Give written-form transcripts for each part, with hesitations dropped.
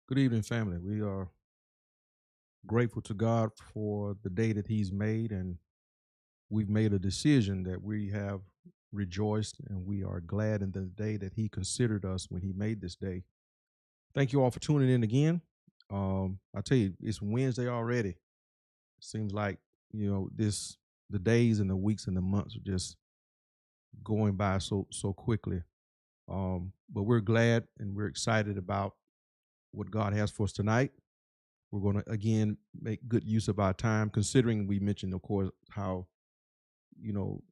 Good evening, family. We are grateful to God for the day that He's made, and we've made a decision that we have rejoiced and we are glad in the day that He considered us when He made this day. Thank you all for tuning in again. I tell you, it's Wednesday already. Seems like this the days and the weeks and the months are just going by so quickly. But we're glad and we're excited about what God has for us tonight. We're going to again make good use of our time, considering we mentioned, of course, how you know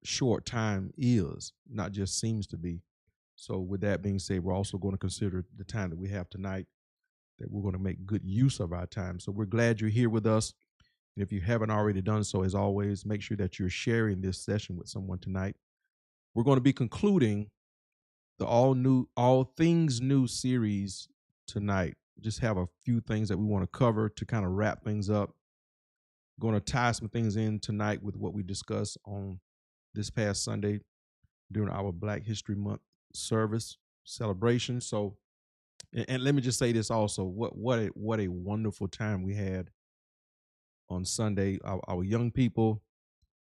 short time is, not just seems to be. So, with that being said, we're also going to consider the time that we have tonight. That we're going to make good use of our time. So, we're glad you're here with us. And if you haven't already done so, as always, make sure that you're sharing this session with someone tonight. We're going to be concluding the all things new series tonight. Just have a few things that we want to cover to kind of wrap things up. Going to tie some things in tonight with what we discussed on this past Sunday during our Black History Month service celebration. So, and let me just say this also: what a wonderful time we had on Sunday. Our young people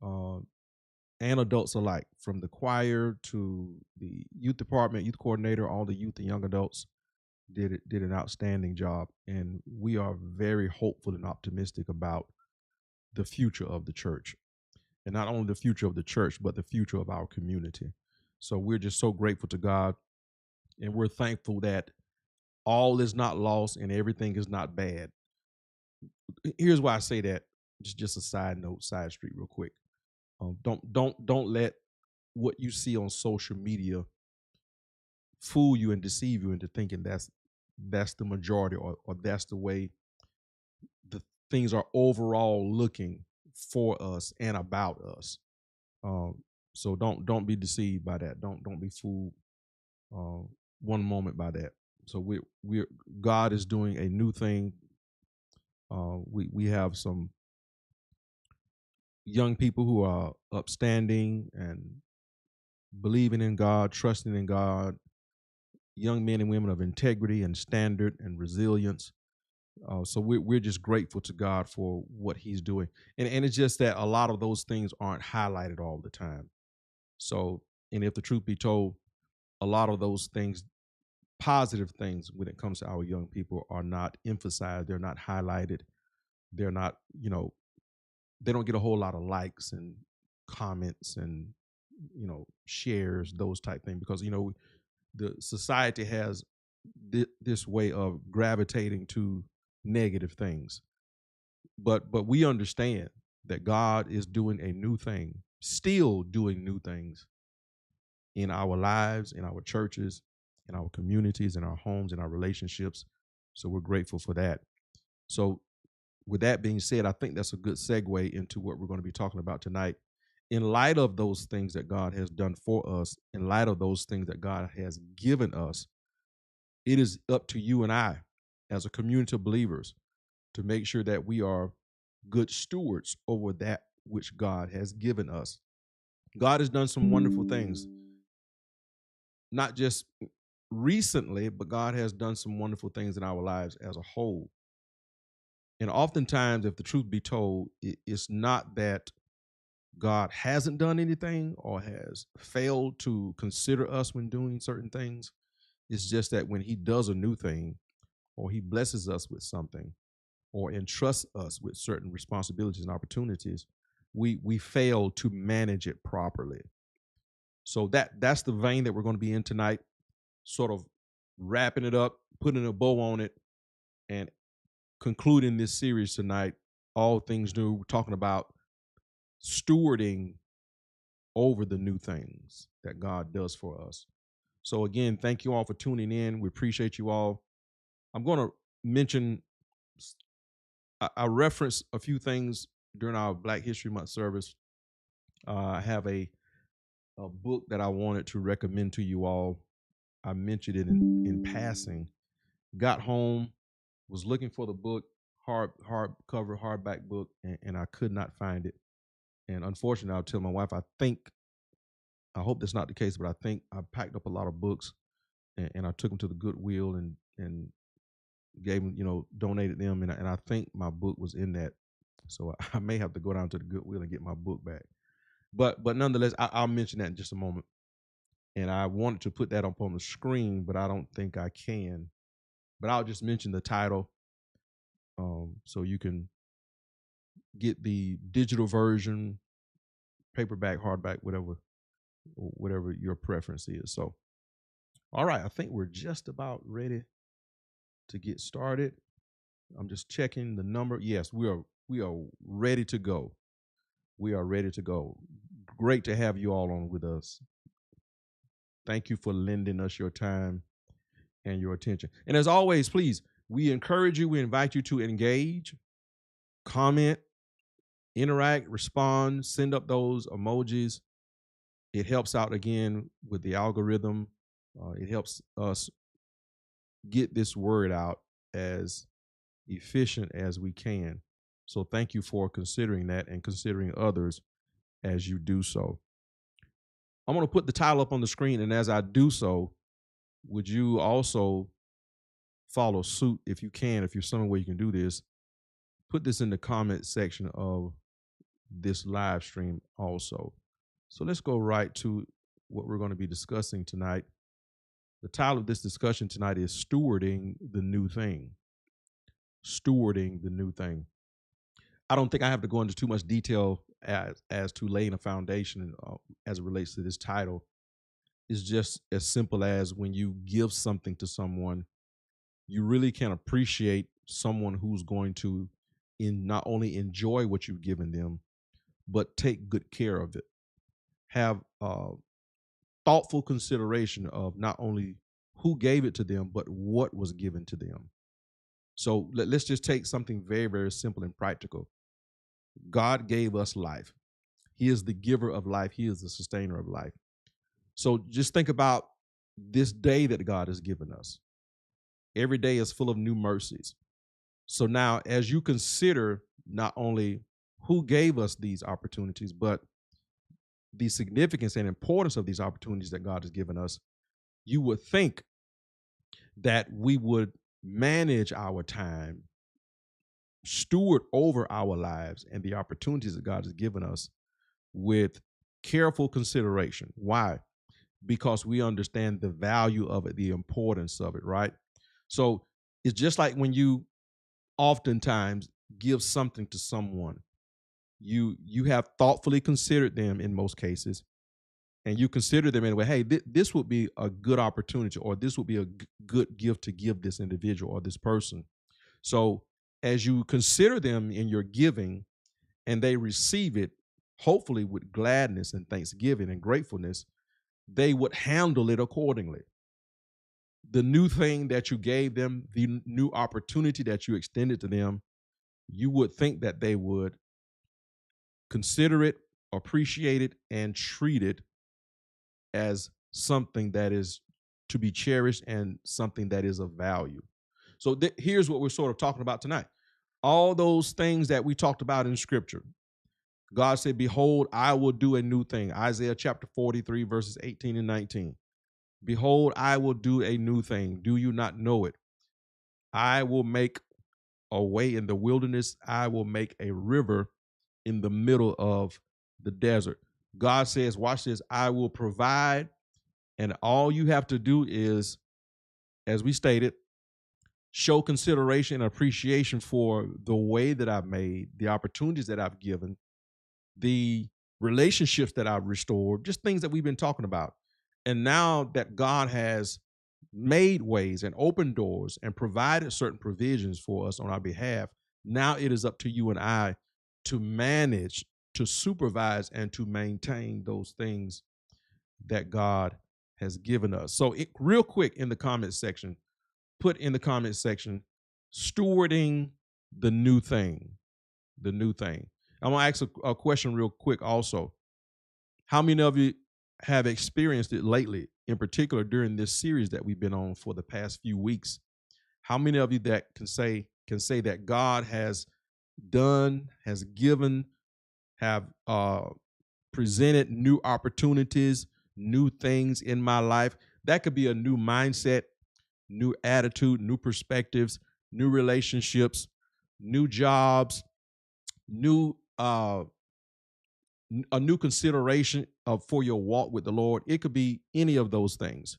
uh, and adults alike, from the choir to the youth department, youth coordinator, all the youth and young adults did an outstanding job, and we are very hopeful and optimistic about the future of the church, and not only the future of the church, but the future of our community. So we're just so grateful to God, and we're thankful that all is not lost and everything is not bad. Here's why I say that. Just a side note, side street, real quick. Don't let what you see on social media fool you and deceive you into thinking that's the majority, or that's the way the things are overall looking for us and about us. So don't be deceived by that. Don't be fooled uh, one moment by that. So we're God is doing a new thing. We have some young people who are upstanding and believing in God, trusting in God. Young men and women of integrity and standard and resilience. So we're just grateful to God for what He's doing, and it's just that a lot of those things aren't highlighted all the time. So, and if the truth be told, a lot of those things, positive things, when it comes to our young people, are not emphasized. They're not highlighted. They're not, they don't get a whole lot of likes and comments and shares, those type things, because the society has this way of gravitating to negative things. But we understand that God is doing a new thing, still doing new things in our lives, in our churches, in our communities, in our homes, in our relationships. So we're grateful for that. So, with that being said, I think that's a good segue into what we're going to be talking about tonight. In light of those things that God has done for us, in light of those things that God has given us, it is up to you and I, as a community of believers, to make sure that we are good stewards over that which God has given us. God has done some wonderful things, not just recently, but God has done some wonderful things in our lives as a whole. And oftentimes, if the truth be told, it's not that God hasn't done anything or has failed to consider us when doing certain things. It's just that when He does a new thing, or He blesses us with something, or entrusts us with certain responsibilities and opportunities, we fail to manage it properly. So that's the vein that we're going to be in tonight, sort of wrapping it up, putting a bow on it, and concluding this series tonight. All things new, we're talking about stewarding over the new things that God does for us. So again, thank you all for tuning in. We appreciate you all. I'm going to mention, I referenced a few things during our Black History Month service. I have a book that I wanted to recommend to you all. I mentioned it in passing. Got home, was looking for the book, hardcover, hardback book, and I could not find it. And unfortunately, I'll tell my wife, I hope that's not the case, but I think I packed up a lot of books and I took them to the Goodwill and gave them, donated them, and I think my book was in that. So I may have to go down to the Goodwill and get my book back. But nonetheless, I'll mention that in just a moment. And I wanted to put that up on the screen, but I don't think I can. But I'll just mention the title, so you can get the digital version, paperback, hardback, whatever your preference is. So, all right, I think we're just about ready to get started. I'm just checking the number. Yes, we are ready to go. We are ready to go. Great to have you all on with us. Thank you for lending us your time and your attention. And as always, please, we encourage you, we invite you to engage, comment, interact, respond, send up those emojis. It helps out again with the algorithm. It helps us get this word out as efficient as we can. So thank you for considering that and considering others as you do so. I'm going to put the title up on the screen, and as I do so, would you also follow suit if you can, if you're somewhere you can do this? Put this in the comment section of this live stream also. So let's go right to what we're going to be discussing tonight. The title of this discussion tonight is Stewarding the New Thing. Stewarding the New Thing. I don't think I have to go into too much detail as to laying a foundation as it relates to this title. It's just as simple as when you give something to someone, you really can appreciate someone who's going to not only enjoy what you've given them, but take good care of it. Have thoughtful consideration of not only who gave it to them, but what was given to them. So let's just take something very, very simple and practical. God gave us life. He is the giver of life. He is the sustainer of life. So just think about this day that God has given us. Every day is full of new mercies. So now, as you consider not only who gave us these opportunities, but the significance and importance of these opportunities that God has given us, you would think that we would manage our time, steward over our lives and the opportunities that God has given us with careful consideration. Why? Because we understand the value of it, the importance of it, right? So it's just like when you oftentimes give something to someone, you have thoughtfully considered them in most cases, and you consider them in a way, hey, this would be a good opportunity, or this would be a good gift to give this individual or this person. So as you consider them in your giving and they receive it, hopefully with gladness and thanksgiving and gratefulness, they would handle it accordingly. The new thing that you gave them, the new opportunity that you extended to them, you would think that they would consider it, appreciate it, and treat it as something that is to be cherished and something that is of value. So here's what we're sort of talking about tonight. All those things that we talked about in Scripture. God said, behold, I will do a new thing. Isaiah chapter 43, verses 18 and 19. Behold, I will do a new thing. Do you not know it? I will make a way in the wilderness. I will make a river in the middle of the desert. God says, watch this, I will provide, and all you have to do is, as we stated, show consideration and appreciation for the way that I've made, the opportunities that I've given, the relationships that I've restored, just things that we've been talking about. And now that God has made ways and opened doors and provided certain provisions for us on our behalf, now it is up to you and I to manage, to supervise, and to maintain those things that God has given us. So real quick in the comment section, put in the comment section, stewarding the new thing, the new thing. I'm going to ask a question real quick also. How many of you have experienced it lately, in particular during this series that we've been on for the past few weeks? How many of you that can say that God has done, has given, have presented new opportunities, new things in my life? That could be a new mindset, new attitude, new perspectives, new relationships, new jobs, new a new consideration of for your walk with the Lord. It could be any of those things.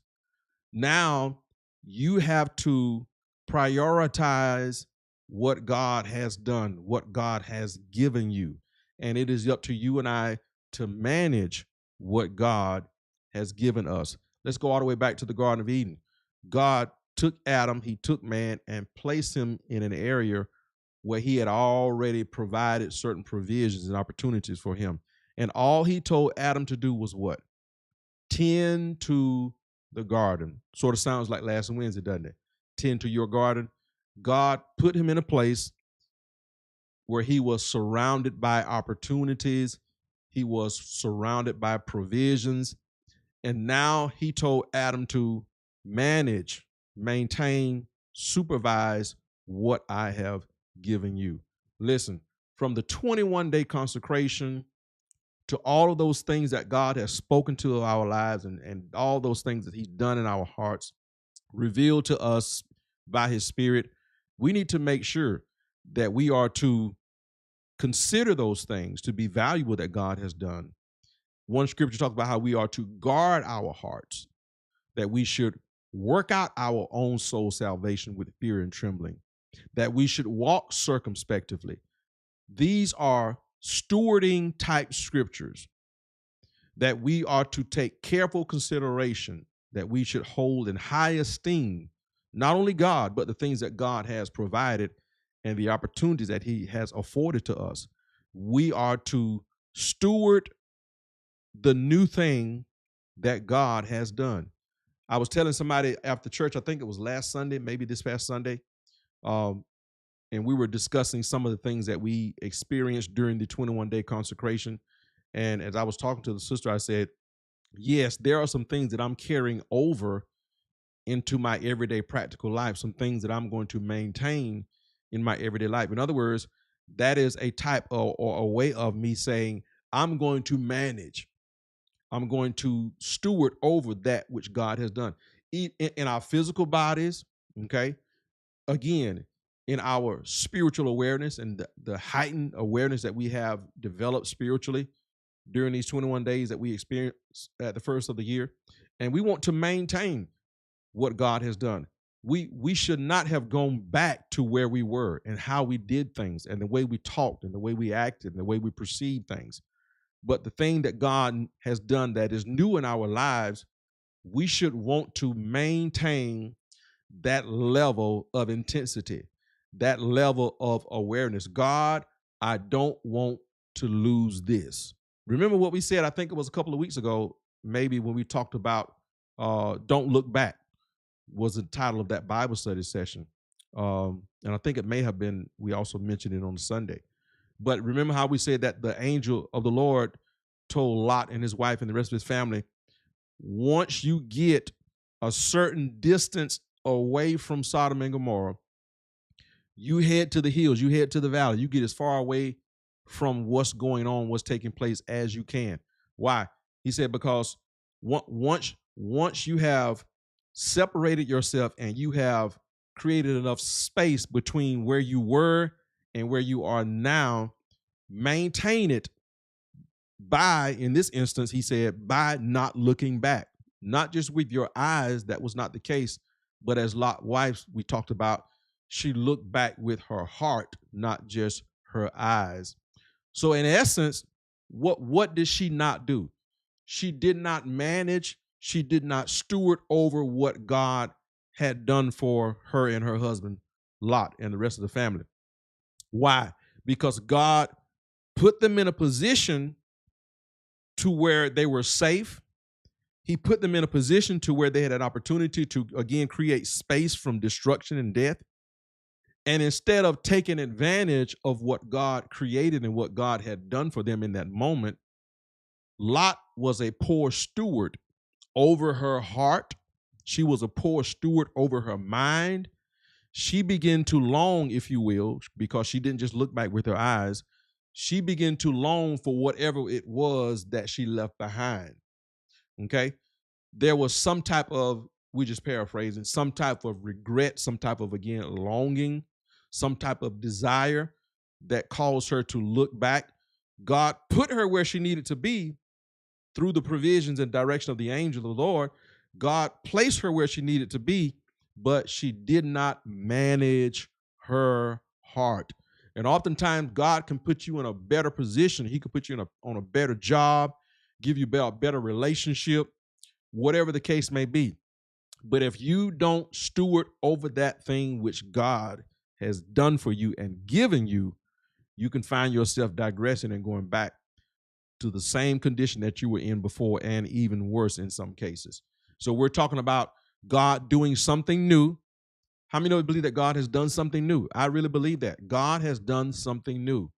Now you have to prioritize what God has done, what God has given you. And it is up to you and I to manage what God has given us. Let's go all the way back to the Garden of Eden. God took Adam, he took man, and placed him in an area where he had already provided certain provisions and opportunities for him. And all he told Adam to do was what? Tend to the garden. Sort of sounds like last Wednesday, doesn't it? Tend to your garden. God put him in a place where he was surrounded by opportunities. He was surrounded by provisions. And now he told Adam to manage, maintain, supervise what I have given you. Listen, from the 21-day consecration to all of those things that God has spoken to our lives and all those things that he's done in our hearts, revealed to us by his spirit, we need to make sure that we are to consider those things to be valuable that God has done. One scripture talks about how we are to guard our hearts, that we should work out our own soul salvation with fear and trembling, that we should walk circumspectively. These are stewarding type scriptures that we are to take careful consideration, that we should hold in high esteem, not only God, but the things that God has provided and the opportunities that he has afforded to us. We are to steward the new thing that God has done. I was telling somebody after church, I think it was last Sunday, maybe this past Sunday, and we were discussing some of the things that we experienced during the 21-day consecration. And as I was talking to the sister, I said, yes, there are some things that I'm carrying over into my everyday practical life, some things that I'm going to maintain in my everyday life. In other words, that is a type or a way of me saying, I'm going to manage. I'm going to steward over that which God has done in our physical bodies, okay? Again, in our spiritual awareness and the heightened awareness that we have developed spiritually during these 21 days that we experienced at the first of the year. And we want to maintain what God has done. We should not have gone back to where we were and how we did things and the way we talked and the way we acted and the way we perceived things. But the thing that God has done that is new in our lives, we should want to maintain that level of intensity, that level of awareness. God, I don't want to lose this. Remember what we said, I think it was a couple of weeks ago, maybe when we talked about Don't Look Back was the title of that Bible study session. And I think it may have been, we also mentioned it on Sunday. But remember how we said that the angel of the Lord told Lot and his wife and the rest of his family, once you get a certain distance away from Sodom and Gomorrah, you head to the hills, you head to the valley, you get as far away from what's going on, what's taking place as you can. Why? He said, because once you have separated yourself and you have created enough space between where you were and where you are now, maintain it by, in this instance, he said, by not looking back. Not just with your eyes, that was not the case, but as Lot's wife we talked about, she looked back with her heart, not just her eyes. So in essence, what did she not do? She did not manage, she did not steward over what God had done for her and her husband, Lot, and the rest of the family. Why? Because God put them in a position to where they were safe. He put them in a position to where they had an opportunity to, again, create space from destruction and death. And instead of taking advantage of what God created and what God had done for them in that moment, Lot was a poor steward over her heart. She was a poor steward over her mind. She began to long, if you will, because she didn't just look back with her eyes. She began to long for whatever it was that she left behind. Okay? There was some type of we're just paraphrasing, some type of regret, some type of, again, longing, some type of desire that caused her to look back. God put her where she needed to be through the provisions and direction of the angel of the Lord. God placed her where she needed to be, but she did not manage her heart. And oftentimes, God can put you in a better position. He could put you on a better job, give you a better relationship, whatever the case may be. But if you don't steward over that thing which God has done for you and given you, you can find yourself digressing and going back to the same condition that you were in before, and even worse in some cases. So we're talking about God doing something new. How many of you believe that God has done something new? I really believe that. God has done something new.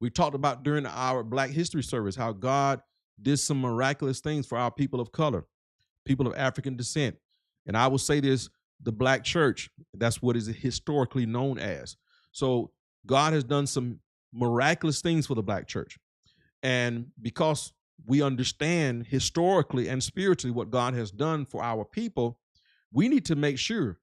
We talked about during our Black History service how God did some miraculous things for our people of color, people of African descent. And I will say this, the Black church, that's what is historically known as. So God has done some miraculous things for the Black church. And because we understand historically and spiritually what God has done for our people, we need to make sure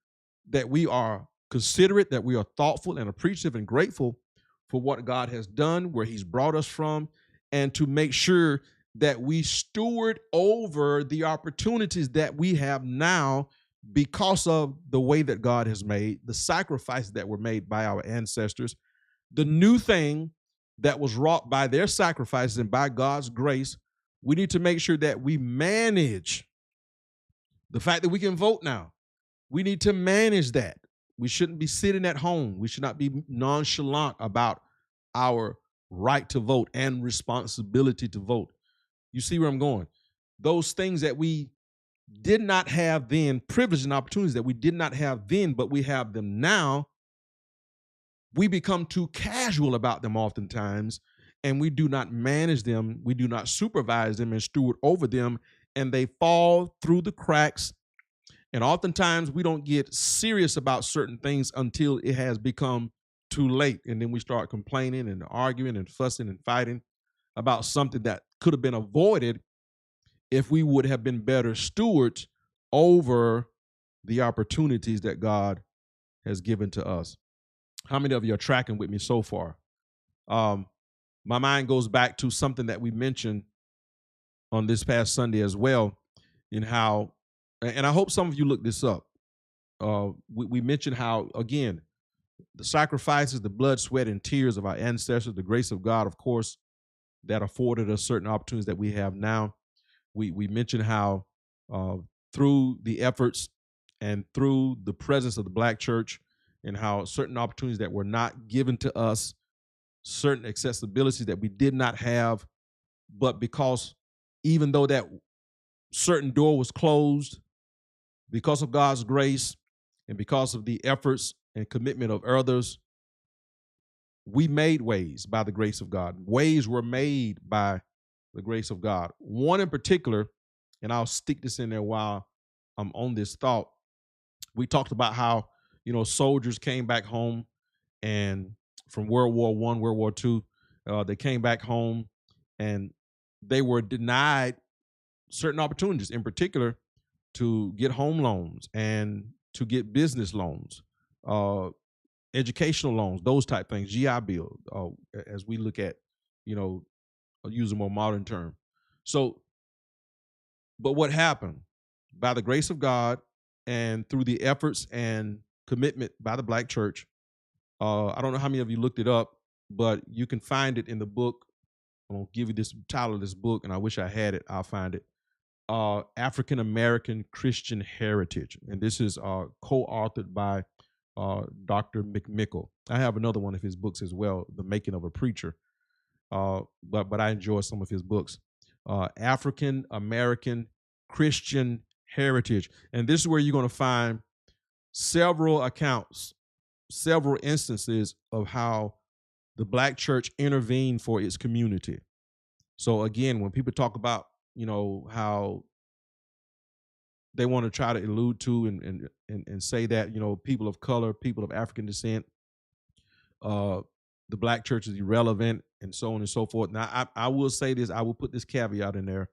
that we are considerate, that we are thoughtful and appreciative and grateful for what God has done, where he's brought us from, and to make sure that we steward over the opportunities that we have now because of the way that God has made, the sacrifices that were made by our ancestors, the new thing that was wrought by their sacrifices and by God's grace. We need to make sure that we manage the fact that we can vote now. We need to manage that. We shouldn't be sitting at home. We should not be nonchalant about our right to vote and responsibility to vote. You see where I'm going? Those things that we did not have then, privileges and opportunities that we did not have then, but we have them now, we become too casual about them oftentimes, and we do not manage them. We do not supervise them and steward over them, and they fall through the cracks. And oftentimes we don't get serious about certain things until it has become too late. And then we start complaining and arguing and fussing and fighting about something that could have been avoided if we would have been better stewards over the opportunities that God has given to us. How many of you are tracking with me so far? My mind goes back to something that we mentioned on this past Sunday as well, in how, and I hope some of you look this up. We mentioned how, again, the sacrifices, the blood, sweat, and tears of our ancestors, the grace of God, of course, that afforded us certain opportunities that we have now. We mentioned how through the efforts and through the presence of the Black church, and how certain opportunities that were not given to us, certain accessibilities that we did not have, but because even though that certain door was closed, because of God's grace and because of the efforts and commitment of others, we made ways by the grace of God. Ways were made by the grace of God. One in particular, and I'll stick this in there while I'm on this thought. We talked about how, soldiers came back home, and from World War I, World War II, they came back home and they were denied certain opportunities, in particular to get home loans and to get business loans, educational loans, those type things, GI Bill, as we look at, use a more modern term. So, but what happened? By the grace of God and through the efforts and commitment by the Black church, I don't know how many of you looked it up, but you can find it in the book. I'm going to give you this title of this book, and I wish I had it. I'll find it. African American Christian Heritage. And this is co-authored by Dr. McMickle. I have another one of his books as well, The Making of a Preacher. But I enjoy some of his books. African American Christian Heritage. And this is where you're going to find several accounts, several instances of how the Black church intervened for its community. So again, when people talk about, how they want to try to allude to and say that, people of color, people of African descent, the Black church is irrelevant and so on and so forth. Now, I will say this, I will put this caveat in there.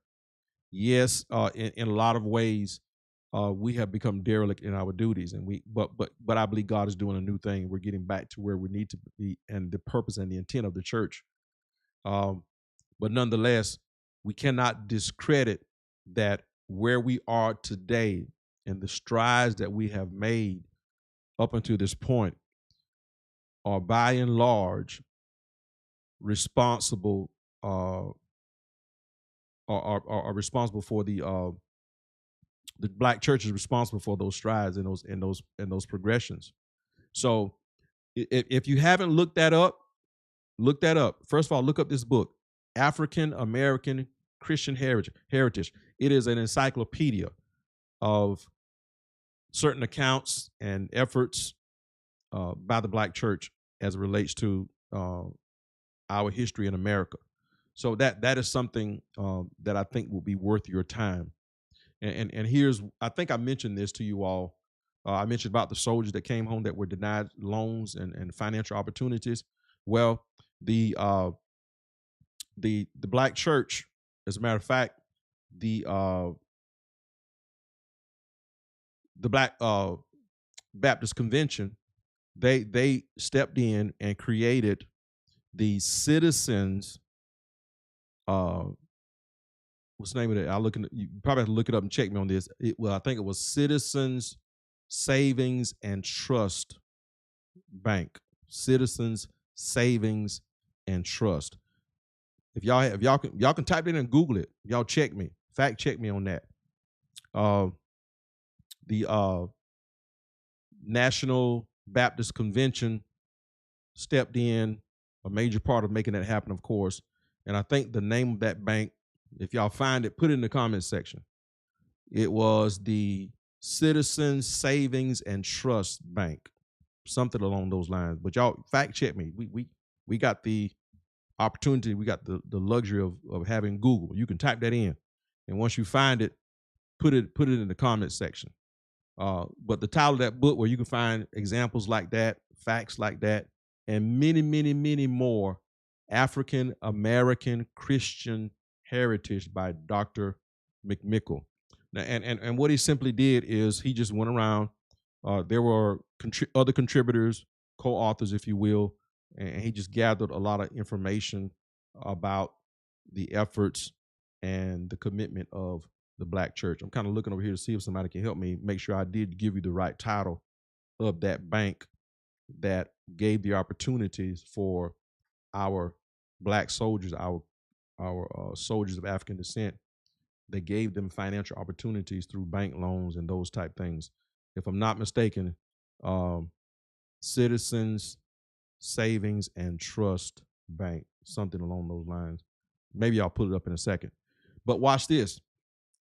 Yes, in a lot of ways, we have become derelict in our duties, and but I believe God is doing a new thing. We're getting back to where we need to be, and the purpose and the intent of the church. Um, but nonetheless, we cannot discredit that where we are today and the strides that we have made up until this point are by and large responsible uh, are responsible for the black church is responsible for those strides and those progressions. So if you haven't looked that up, look that up. First of all, look up this book, African American Christian Heritage. It is an encyclopedia of certain accounts and efforts by the black church as it relates to our history in America. So that is something that I think will be worth your time. And here's, I think I mentioned this to you all. I mentioned about the soldiers that came home that were denied loans and financial opportunities. Well, the black church, as a matter of fact, the Black Baptist Convention, they stepped in and created the Citizens. What's the name of it? You probably have to look it up and check me on this. I think it was Citizens Savings and Trust Bank. Citizens Savings and Trust. If y'all can type it in and Google it. Y'all check me, fact check me on that. The National Baptist Convention stepped in, a major part of making that happen, of course. And I think the name of that bank, if y'all find it, put it in the comments section. It was the Citizens Savings and Trust Bank, something along those lines. But y'all fact check me. We got the opportunity, we got the luxury of having Google. You can type that in, and once you find it, put it in the comments section. But the title of that book, where you can find examples like that, facts like that, and many, many, many more, African American Christian Heritage by Dr. McMickle. Now, and what he simply did is he just went around. There were other contributors, co-authors, if you will, and he just gathered a lot of information about the efforts and the commitment of the black church. I'm kind of looking over here to see if somebody can help me make sure I did give you the right title of that bank that gave the opportunities for our black soldiers, our soldiers of African descent. They gave them financial opportunities through bank loans and those type things. If I'm not mistaken, Citizens Savings and Trust Bank, something along those lines. Maybe I'll put it up in a second. But watch this.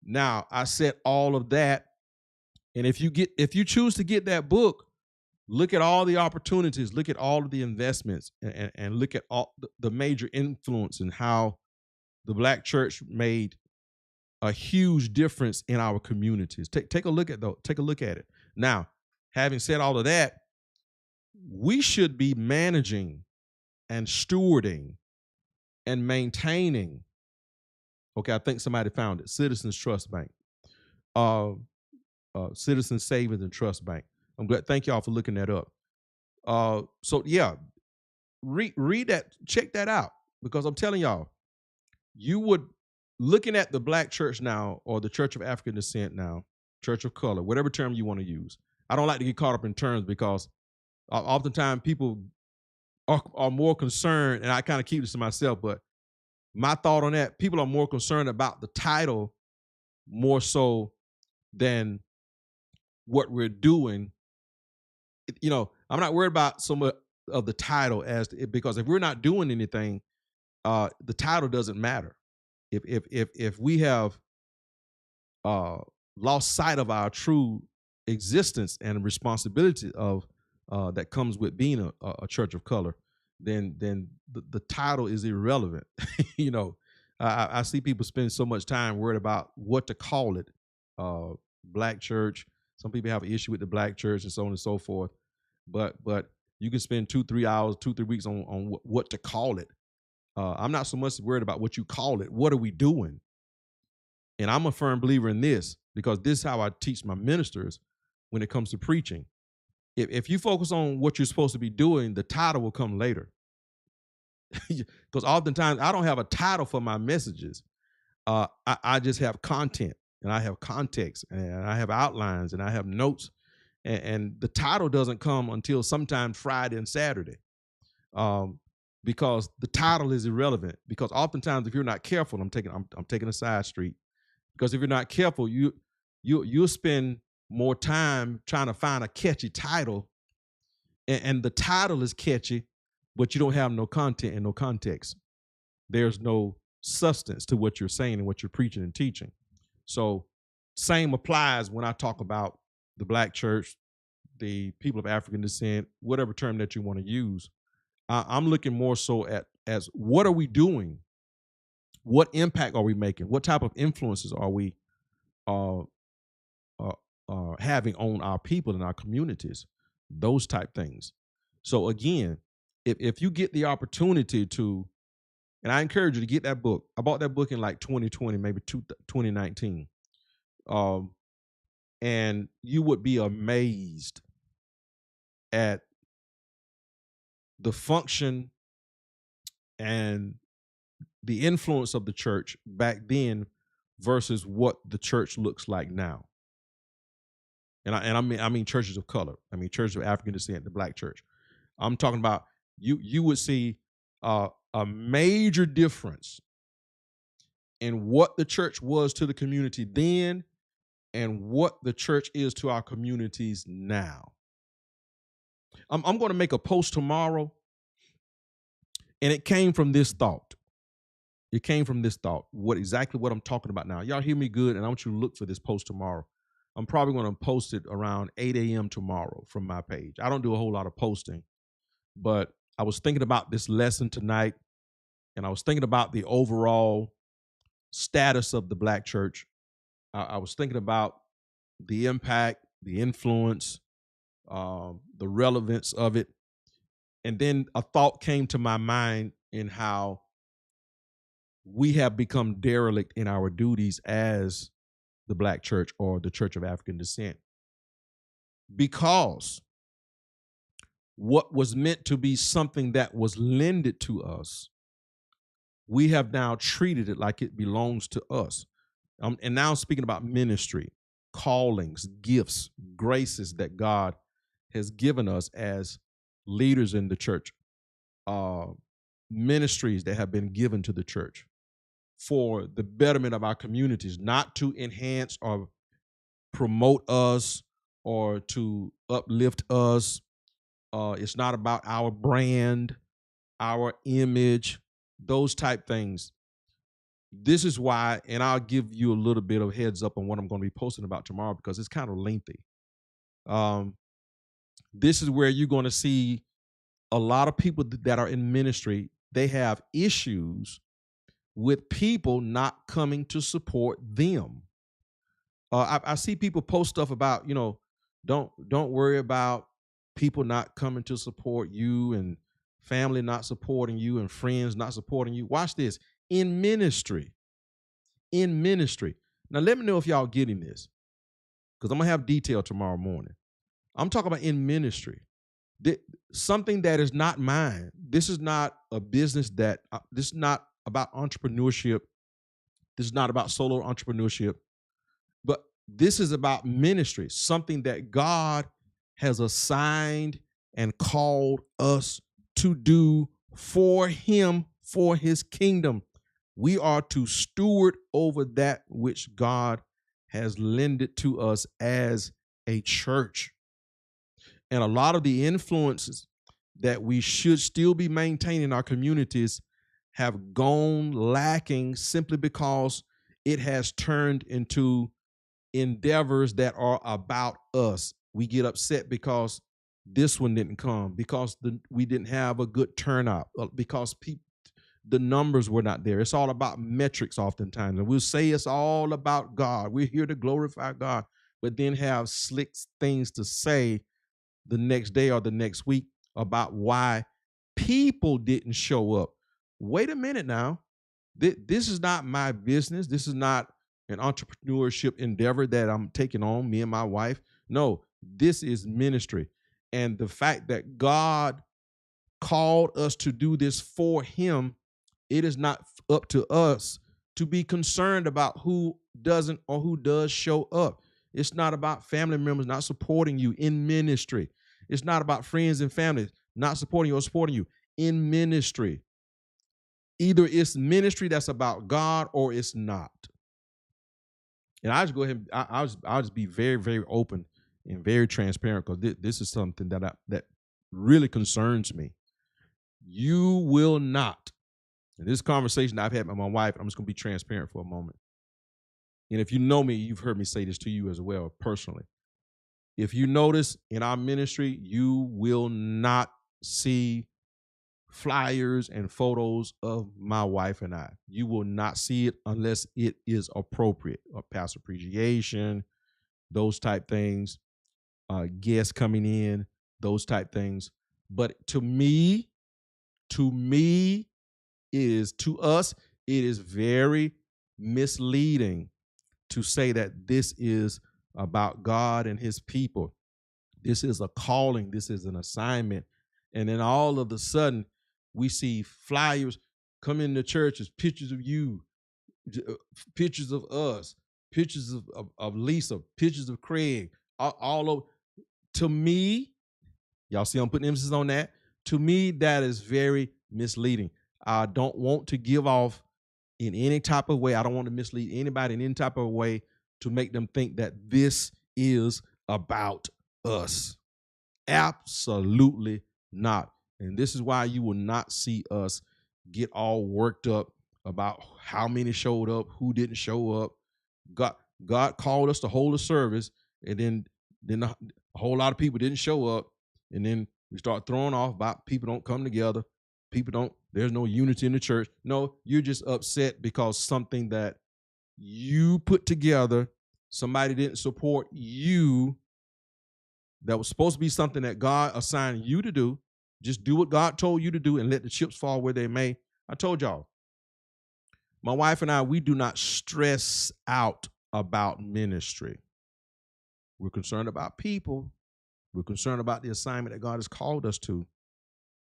Now, I said all of that, and if you choose to get that book, look at all the opportunities, look at all of the investments, and look at all the major influence and how the black church made a huge difference in our communities. Take a look at it. Now, having said all of that, we should be managing and stewarding and maintaining. Okay, I think somebody found it. Citizens Trust Bank, Citizens Savings and Trust Bank. I'm glad. Thank y'all for looking that up. So yeah, read that, check that out, because I'm telling y'all, you would, looking at the black church now, or the Church of African Descent now, Church of Color, whatever term you want to use. I don't like to get caught up in terms because oftentimes people are more concerned, and I kind of keep this to myself, but my thought on that, people are more concerned about the title more so than what we're doing. You know, I'm not worried about so much of the title because if we're not doing anything, the title doesn't matter. If we have lost sight of our true existence and responsibility of that comes with being a church of color, then the title is irrelevant. You know, I see people spend so much time worried about what to call it. Black church. Some people have an issue with the black church and so on and so forth. But you can spend 2-3 hours, 2-3 weeks on what to call it. I'm not so much worried about what you call it. What are we doing? And I'm a firm believer in this because this is how I teach my ministers when it comes to preaching. If you focus on what you're supposed to be doing, the title will come later. Because oftentimes I don't have a title for my messages. I just have content, and I have context, and I have outlines, and I have notes, and the title doesn't come until sometime Friday and Saturday, because the title is irrelevant. Because oftentimes, if you're not careful, I'm taking a side street. Because if you're not careful, you'll spend more time trying to find a catchy title, and the title is catchy, but you don't have no content and no context. There's no substance to what you're saying and what you're preaching and teaching. So same applies when I talk about the Black church, the people of African descent, whatever term that you want to use. I'm looking more so at as what are we doing? What impact are we making? What type of influences are we having on our people and our communities? Those type things. So again, if you get the opportunity to, and I encourage you to get that book. I bought that book in like 2020, maybe 2019. And you would be amazed at the function and the influence of the church back then versus what the church looks like now. And I mean churches of color. I mean churches of African descent, the Black church. I'm talking about you would see a major difference in what the church was to the community then and what the church is to our communities now. I'm going to make a post tomorrow, and it came from this thought. It came from this thought, exactly what I'm talking about now. Y'all hear me good, and I want you to look for this post tomorrow. I'm probably going to post it around 8 a.m. tomorrow from my page. I don't do a whole lot of posting, but I was thinking about this lesson tonight, and I was thinking about the overall status of the Black church. I was thinking about the impact, the influence, the relevance of it. And then a thought came to my mind in how we have become derelict in our duties as the Black church or the Church of African descent. Because what was meant to be something that was lended to us, we have now treated it like it belongs to us. And now I'm speaking about ministry, callings, gifts, graces that God has given us as leaders in the church, ministries that have been given to the church for the betterment of our communities, not to enhance or promote us or to uplift us. It's not about our brand, our image, those type things. This is why, and I'll give you a little bit of heads up on what I'm going to be posting about tomorrow because it's kind of lengthy. This is where you're going to see a lot of people that are in ministry, they have issues with people not coming to support them. I see people post stuff about, don't worry about people not coming to support you and family not supporting you and friends not supporting you. Watch this. In ministry. Now, let me know if y'all getting this because I'm going to have detail tomorrow morning. I'm talking about in ministry. Something that is not mine. This is not a business this is not about entrepreneurship. This is not about solo entrepreneurship. But this is about ministry, something that God has assigned and called us to do for Him, for His kingdom. We are to steward over that which God has lended to us as a church. And a lot of the influences that we should still be maintaining in our communities have gone lacking simply because it has turned into endeavors that are about us. We get upset because this one didn't come, because we didn't have a good turnout, because the numbers were not there. It's all about metrics oftentimes. And we'll say it's all about God. We're here to glorify God, but then have slick things to say the next day or the next week about why people didn't show up. Wait a minute now. This is not my business. This is not an entrepreneurship endeavor that I'm taking on, me and my wife. No, this is ministry. And the fact that God called us to do this for him, it is not up to us to be concerned about who doesn't or who does show up. It's not about family members not supporting you in ministry. It's not about friends and family not supporting you or supporting you in ministry. Either it's ministry that's about God or it's not. And I just go ahead. I'll just be very, very open and very transparent, because this is something that really concerns me. You will not. In this conversation I've had with my wife, I'm just going to be transparent for a moment. And if you know me, you've heard me say this to you as well personally. If you notice in our ministry, you will not see flyers and photos of my wife and I. You will not see it unless it is appropriate. A pastor appreciation, those type things, guests coming in, those type things. But to us, it is very misleading to say that this is about God and his people. This is a calling. This is an assignment. And then all of a sudden, we see flyers come into churches, pictures of you, pictures of us, pictures of Lisa, pictures of Craig, all of. To me, y'all see I'm putting emphasis on that. To me, that is very misleading. I don't want to give off in any type of way. I don't want to mislead anybody in any type of way to make them think that this is about us. Absolutely not. And this is why you will not see us get all worked up about how many showed up, who didn't show up. God called us to hold a service, and then a whole lot of people didn't show up, and then we start throwing off about people don't come together. There's no unity in the church. No, you're just upset because something that you put together, somebody didn't support you. That was supposed to be something that God assigned you to do. Just do what God told you to do and let the chips fall where they may. I told y'all, my wife and I, we do not stress out about ministry. We're concerned about people. We're concerned about the assignment that God has called us to,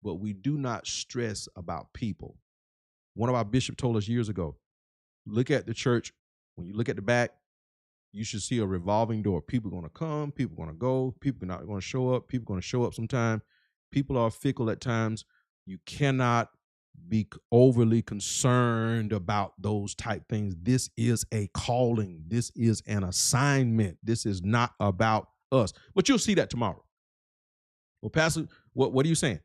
but we do not stress about people. One of our bishops told us years ago, look at the church. When you look at the back, you should see a revolving door. People are going to come, people are going to go, people are not going to show up, people are going to show up sometime. People are fickle at times. You cannot be overly concerned about those type things. This is a calling. This is an assignment. This is not about us. But you'll see that tomorrow. Well, Pastor, what are you saying?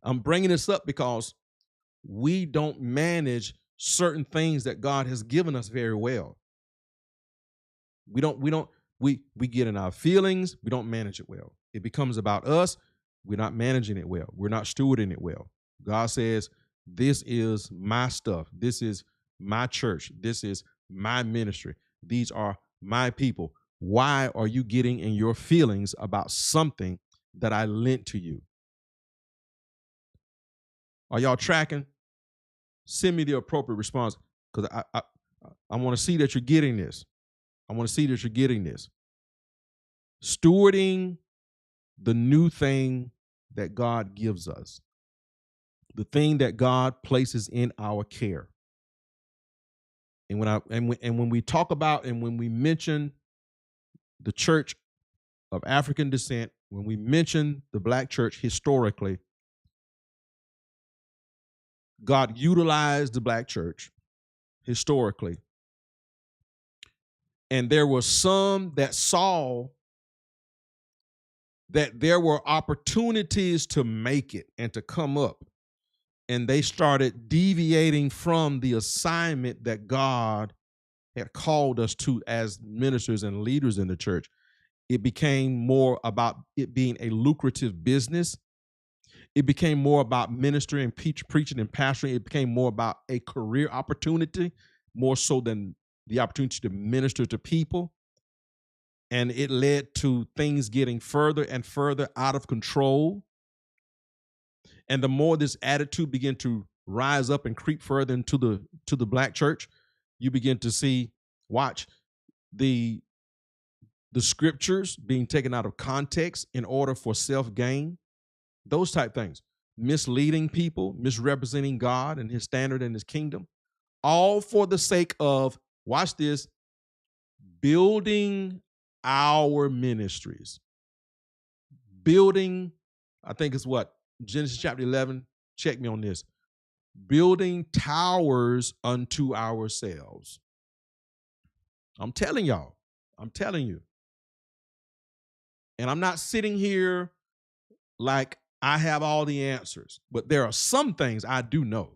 I'm bringing this up because we don't manage certain things that God has given us very well. We get in our feelings. We don't manage it well. It becomes about us. We're not managing it well. We're not stewarding it well. God says, this is my stuff. This is my church. This is my ministry. These are my people. Why are you getting in your feelings about something that I lent to you? Are y'all tracking? Send me the appropriate response, because I want to see that you're getting this. I want to see that you're getting this. Stewarding the new thing that God gives us, the thing that God places in our care. And when we talk about and when we mention the church of African descent, when we mention the Black church historically, God utilized the Black church historically. And there were some that saw that there were opportunities to make it and to come up. And they started deviating from the assignment that God had called us to as ministers and leaders in the church. It became more about it being a lucrative business. It became more about ministering, preaching, and pastoring. It became more about a career opportunity, more so than the opportunity to minister to people. And it led to things getting further and further out of control. And the more this attitude began to rise up and creep further into the Black church, you begin to see, watch, the scriptures being taken out of context in order for self-gain, those type things, misleading people, misrepresenting God and his standard and his kingdom, all for the sake of, watch this, building our ministries. Building, I think it's what? Genesis chapter 11, check me on this. Building towers unto ourselves. I'm telling y'all. I'm telling you. And I'm not sitting here like I have all the answers, but there are some things I do know.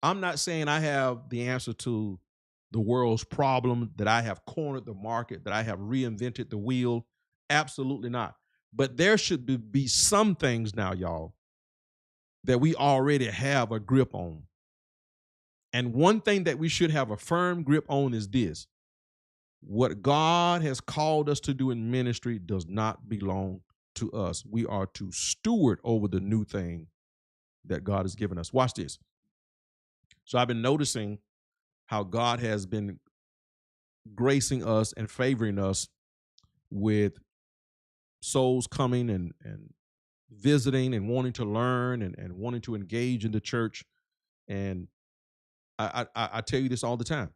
I'm not saying I have the answer to the world's problem, that I have cornered the market, that I have reinvented the wheel. Absolutely not. But there should be some things now, y'all, that we already have a grip on. And one thing that we should have a firm grip on is this: what God has called us to do in ministry does not belong to us. We are to steward over the new thing that God has given us. Watch this. So I've been noticing how God has been gracing us and favoring us with souls coming and visiting and wanting to learn and wanting to engage in the church. And I tell you this all the time.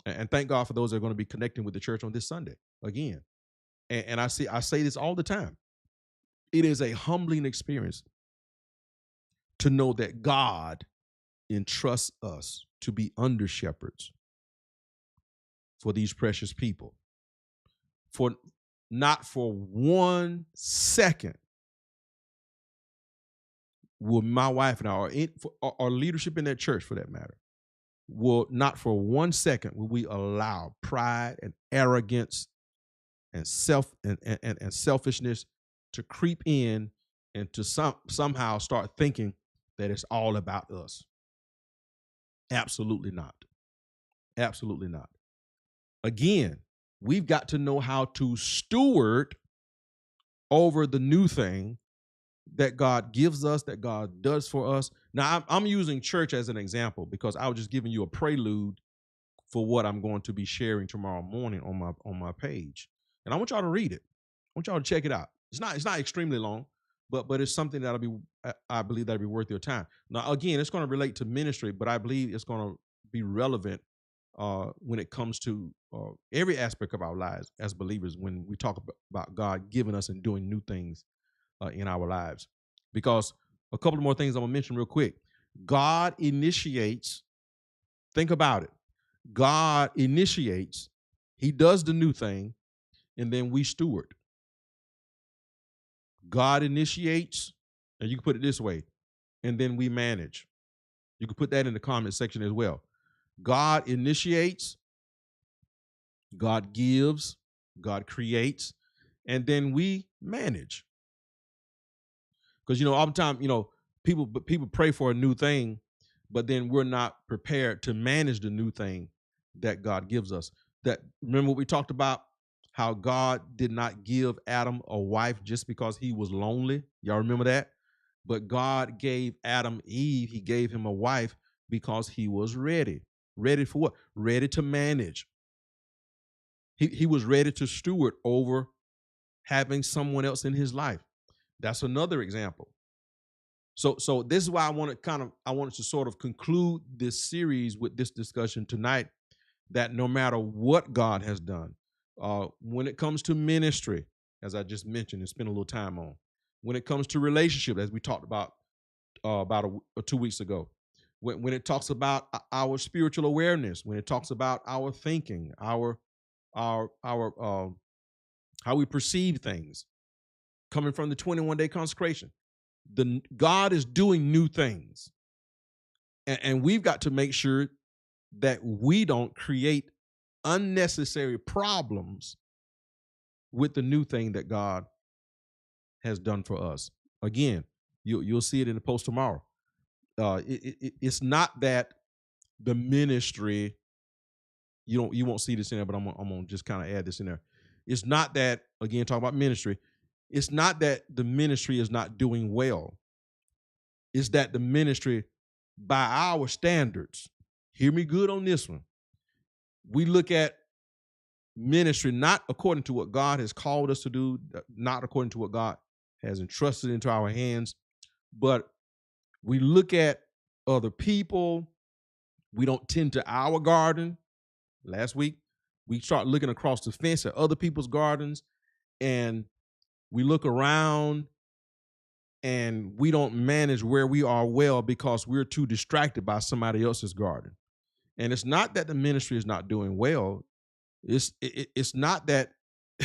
And thank God for those that are going to be connecting with the church on this Sunday again. And I say this all the time. It is a humbling experience to know that God entrusts us to be under shepherds for these precious people. For not for 1 second will my wife and I, or leadership in that church for that matter, will not for 1 second will we allow pride and arrogance and selfishness to creep in and to somehow start thinking that it's all about us. Absolutely not. Absolutely not. Again, we've got to know how to steward over the new thing that God gives us, that God does for us. Now, I'm using church as an example because I was just giving you a prelude for what I'm going to be sharing tomorrow morning on my page. And I want y'all to read it. I want y'all to check it out. It's not extremely long, but it's something I believe that'll be worth your time. Now, again, it's going to relate to ministry, but I believe it's going to be relevant when it comes to every aspect of our lives as believers when we talk about God giving us and doing new things in our lives. Because a couple of more things I'm going to mention real quick. God initiates, think about it. God initiates, he does the new thing, and then we steward. God initiates, and you can put it this way, and then we manage. You can put that in the comment section as well. God initiates, God gives, God creates, and then we manage. Because, oftentimes, people pray for a new thing, but then we're not prepared to manage the new thing that God gives us. That, remember what we talked about, how God did not give Adam a wife just because he was lonely. Y'all remember that? But God gave Adam Eve, he gave him a wife because he was ready. Ready for what? Ready to manage. He was ready to steward over having someone else in his life. That's another example. So this is why I wanted to sort of conclude this series with this discussion tonight, that no matter what God has done, when it comes to ministry, as I just mentioned and spent a little time on, when it comes to relationship, as we talked about 2 weeks ago, when it talks about our spiritual awareness, when it talks about our thinking, our how we perceive things, coming from the 21-day consecration, God is doing new things, and we've got to make sure that we don't create unnecessary problems with the new thing that God has done for us. Again, you'll see it in the post tomorrow. It's not that the ministry, you won't see this in there, but I'm gonna just kind of add this in there. It's not that, again, talking about ministry, it's not that the ministry is not doing well. It's that the ministry, by our standards, hear me good on this one, we look at ministry not according to what God has called us to do, not according to what God has entrusted into our hands, but we look at other people. We don't tend to our garden. Last week, we start looking across the fence at other people's gardens, and we look around and we don't manage where we are well because we're too distracted by somebody else's garden. And it's not that the ministry is not doing well. It's not that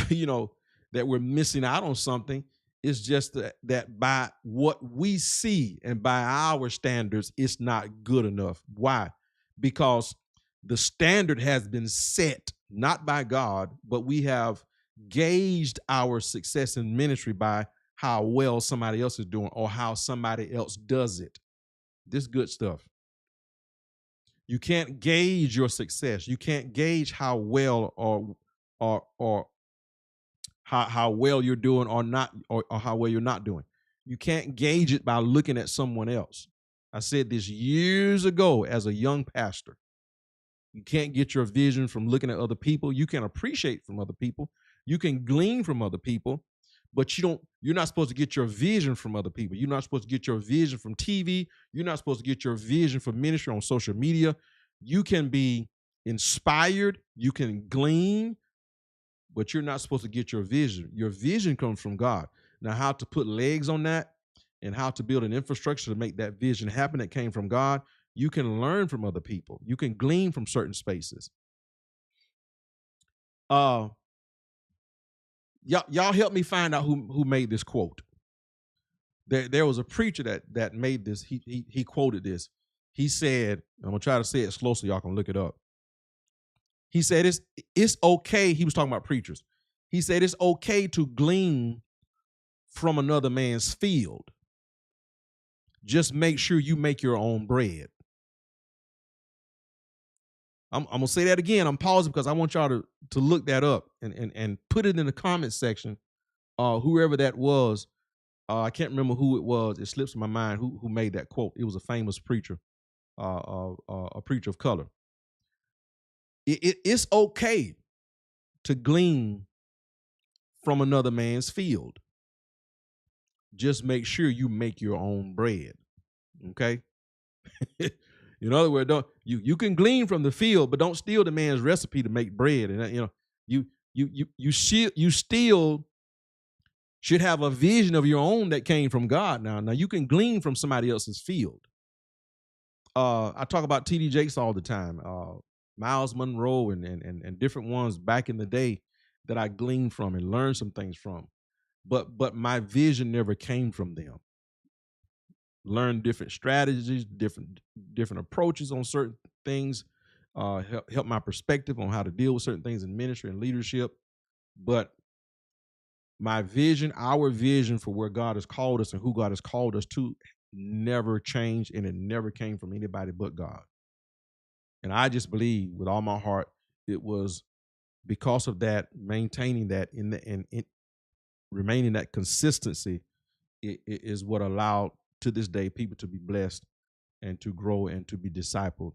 you know that we're missing out on something. It's just that by what we see and by our standards, it's not good enough. Why? Because the standard has been set not by God, but we have gauged our success in ministry by how well somebody else is doing or how somebody else does it. This good stuff. You can't gauge your success. You can't gauge how well or how well you're doing or not, or how well you're not doing. You can't gauge it by looking at someone else. I said this years ago as a young pastor. You can't get your vision from looking at other people. You can appreciate from other people. You can glean from other people, but you're not supposed to get your vision from other people. You're not supposed to get your vision from TV. You're not supposed to get your vision from ministry on social media. You can be inspired. You can glean, but you're not supposed to get your vision. Your vision comes from God. Now, how to put legs on that and how to build an infrastructure to make that vision happen that came from God, you can learn from other people. You can glean from certain spaces. Y'all help me find out who made this quote. There was a preacher that made this. He quoted this. He said, I'm gonna try to say it slow so y'all can look it up. He said it's okay. He was talking about preachers. He said it's okay to glean from another man's field. Just make sure you make your own bread. I'm gonna say that again. I'm pausing because I want y'all to look that up and put it in the comment section. Whoever that was, I can't remember who it was. It slips my mind who made that quote. It was a famous preacher, a preacher of color. It's okay to glean from another man's field. Just make sure you make your own bread. Okay. In other words, you can glean from the field, but don't steal the man's recipe to make bread. And you still should have a vision of your own that came from God. Now you can glean from somebody else's field. I talk about T.D. Jakes all the time, Miles Monroe and different ones back in the day that I gleaned from and learned some things from. But my vision never came from them. Learn different strategies, different approaches on certain things, help my perspective on how to deal with certain things in ministry and leadership. But my vision, our vision for where God has called us and who God has called us to never changed, and it never came from anybody but God. And I just believe with all my heart it was because of that, maintaining that and remaining that consistency is what allowed to this day people to be blessed and to grow and to be discipled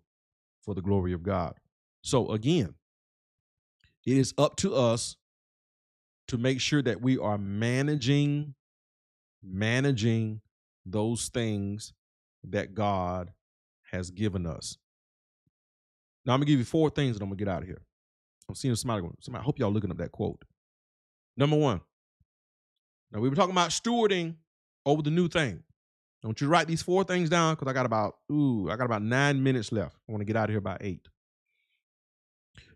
for the glory of God. So again, it is up to us to make sure that we are managing those things that God has given us. Now I'm gonna give you 4 things and I'm gonna get out of here. I'm seeing somebody. I hope y'all looking up that quote. Number 1. Now we were talking about stewarding over the new thing. I want you to write these 4 things down because I got about 9 minutes left. I want to get out of here by 8.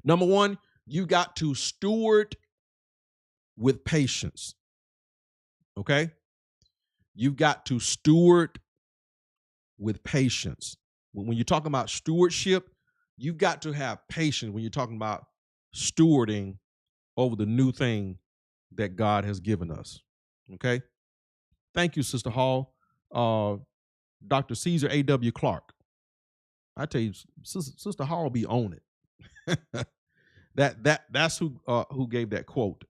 Number 1, you got to steward with patience. Okay? You've got to steward with patience. When you're talking about stewardship, you've got to have patience when you're talking about stewarding over the new thing that God has given us. Okay? Thank you, Sister Hall. Dr. Caesar A.W. Clark. I tell you, Sister Hall be on it. That's who gave that quote.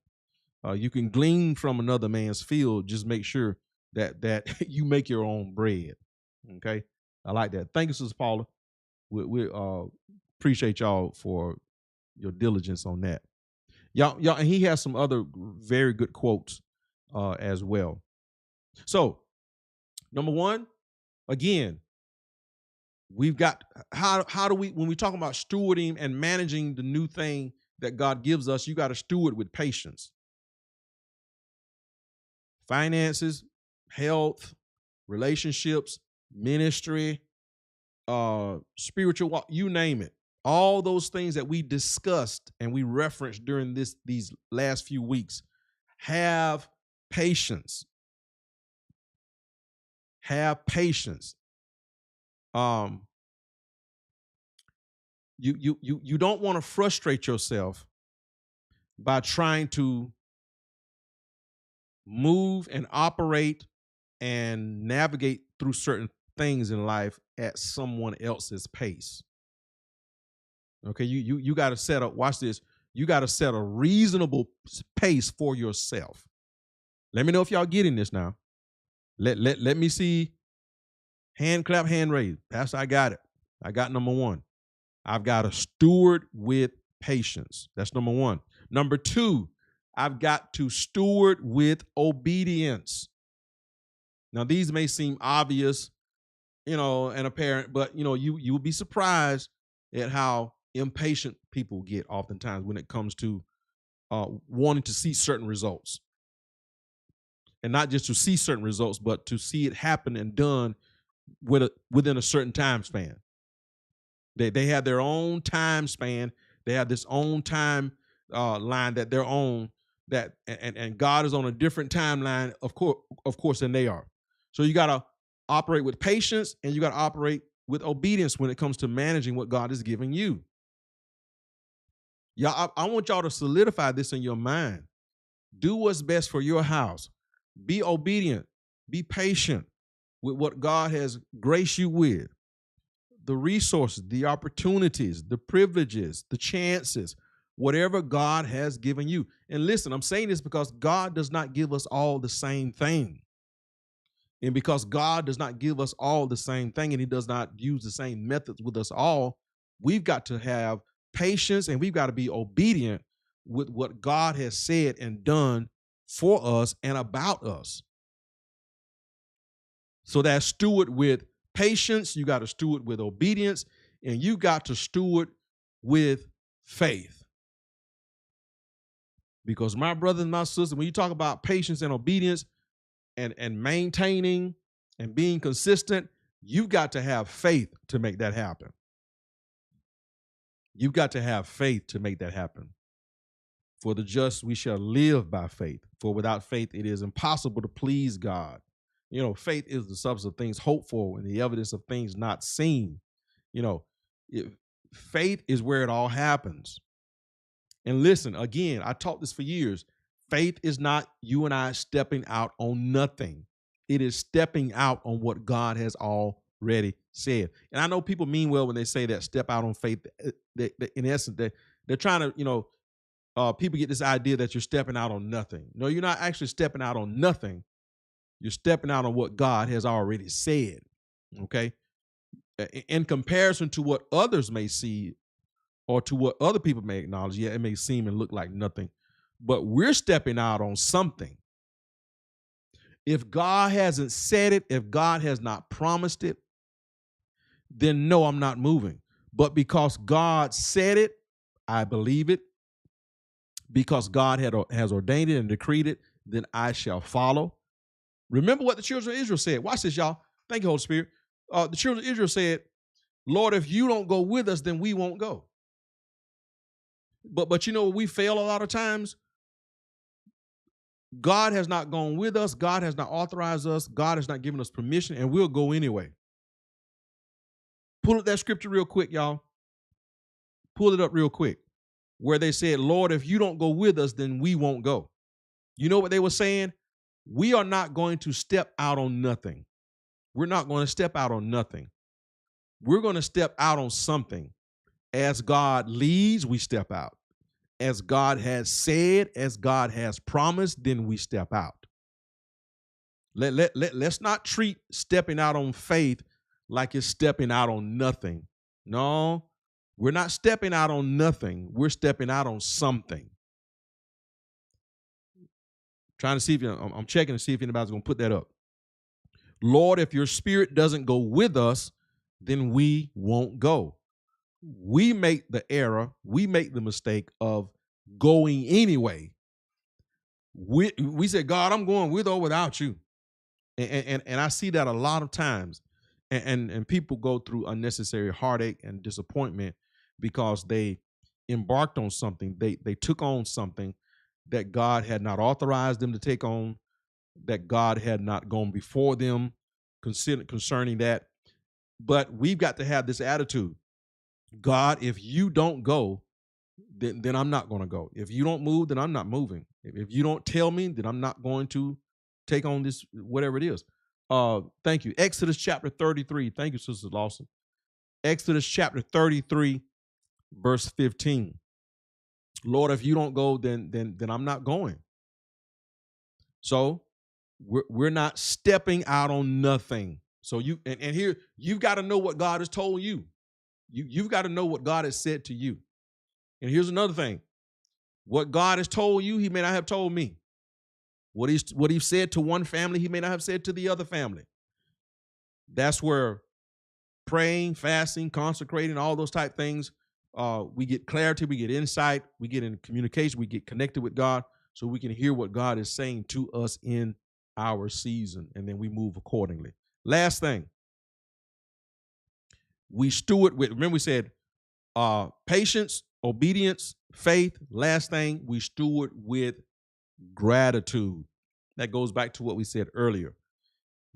You can glean from another man's field. Just make sure that you make your own bread. Okay, I like that. Thank you, Sister Paula. We appreciate y'all for your diligence on that. Y'all, and he has some other very good quotes as well. So, number one, again, we've got how do we, when we talk about stewarding and managing the new thing that God gives us, you got to steward with patience. Finances, health, relationships, ministry, spiritual walk, you name it. All those things that we discussed and we referenced during these last few weeks. Have patience. Have patience. You don't want to frustrate yourself by trying to move and operate and navigate through certain things in life at someone else's pace. Okay, you got to set up, watch this, you got to set a reasonable pace for yourself. Let me know if y'all getting this now. Let me see hand clap, hand raise. Pastor, I got it. I got number one. I've got to steward with patience. That's number one. Number two, I've got to steward with obedience. Now, these may seem obvious, and apparent, but you will be surprised at how impatient people get oftentimes when it comes to wanting to see certain results. And not just to see certain results, but to see it happen and done within a certain time span. They have their own time span. They have this own time line that they're on, that and God is on a different timeline, of course, than they are. So you got to operate with patience, and you got to operate with obedience when it comes to managing what God is giving you. Y'all, I want y'all to solidify this in your mind. Do what's best for your house. Be obedient. Be patient with what God has graced you with. The resources, the opportunities, the privileges, the chances, whatever God has given you. And listen, I'm saying this because God does not give us all the same thing. And because God does not give us all the same thing, and he does not use the same methods with us all, we've got to have patience, and we've got to be obedient with what God has said and done for us and about us. So that steward with patience, you got to steward with obedience, and you got to steward with faith. Because my brothers and my sisters, when you talk about patience and obedience and maintaining and being consistent, you've got to have faith to make that happen. You've got to have faith to make that happen. For the just, we shall live by faith. For without faith, it is impossible to please God. Faith is the substance of things hoped for and the evidence of things not seen. Faith is where it all happens. And listen, again, I taught this for years. Faith is not you and I stepping out on nothing. It is stepping out on what God has already said. And I know people mean well when they say that, step out on faith. In essence, they're trying to, people get this idea that you're stepping out on nothing. No, you're not actually stepping out on nothing. You're stepping out on what God has already said, okay? In comparison to what others may see or to what other people may acknowledge, yeah, it may seem and look like nothing, but we're stepping out on something. If God hasn't said it, if God has not promised it, then no, I'm not moving. But because God said it, I believe it. Because God has ordained it and decreed it, then I shall follow. Remember what the children of Israel said. Watch this, y'all. Thank you, Holy Spirit. The children of Israel said, Lord, if you don't go with us, then we won't go. But we fail a lot of times. God has not gone with us. God has not authorized us. God has not given us permission, and we'll go anyway. Pull up that scripture real quick, y'all. Pull it up real quick. Where they said, Lord, if you don't go with us, then we won't go. You know what they were saying? We are not going to step out on nothing. We're not going to step out on nothing. We're going to step out on something. As God leads, we step out. As God has said, as God has promised, then we step out. Let's not treat stepping out on faith like it's stepping out on nothing. No, We're not stepping out on nothing. We're stepping out on something. Trying to see if I'm checking to see if anybody's going to put that up. Lord, if your spirit doesn't go with us, then we won't go. We make the error, we make the mistake of going anyway. We said, God, I'm going with or without you. And I see that a lot of times. And people go through unnecessary heartache and disappointment because they embarked on something. They took on something that God had not authorized them to take on, that God had not gone before them concerning that. But we've got to have this attitude. God, if you don't go, then I'm not going to go. If you don't move, then I'm not moving. If you don't tell me, then I'm not going to take on this, whatever it is. Thank you. Exodus chapter 33. Thank you, Sister Lawson. Exodus chapter 33, verse 15. Lord, if you don't go, then I'm not going. So we're not stepping out on nothing. So and here you've got to know what God has told you. You've got to know what God has said to you. And here's another thing. What God has told you, he may not have told me. What he said to one family, he may not have said to the other family. That's where praying, fasting, consecrating, all those type things, we get clarity, we get insight, we get in communication, we get connected with God so we can hear what God is saying to us in our season, and then we move accordingly. Last thing, we steward with, remember we said patience, obedience, faith. Last thing, we steward with gratitude. That goes back to what we said earlier.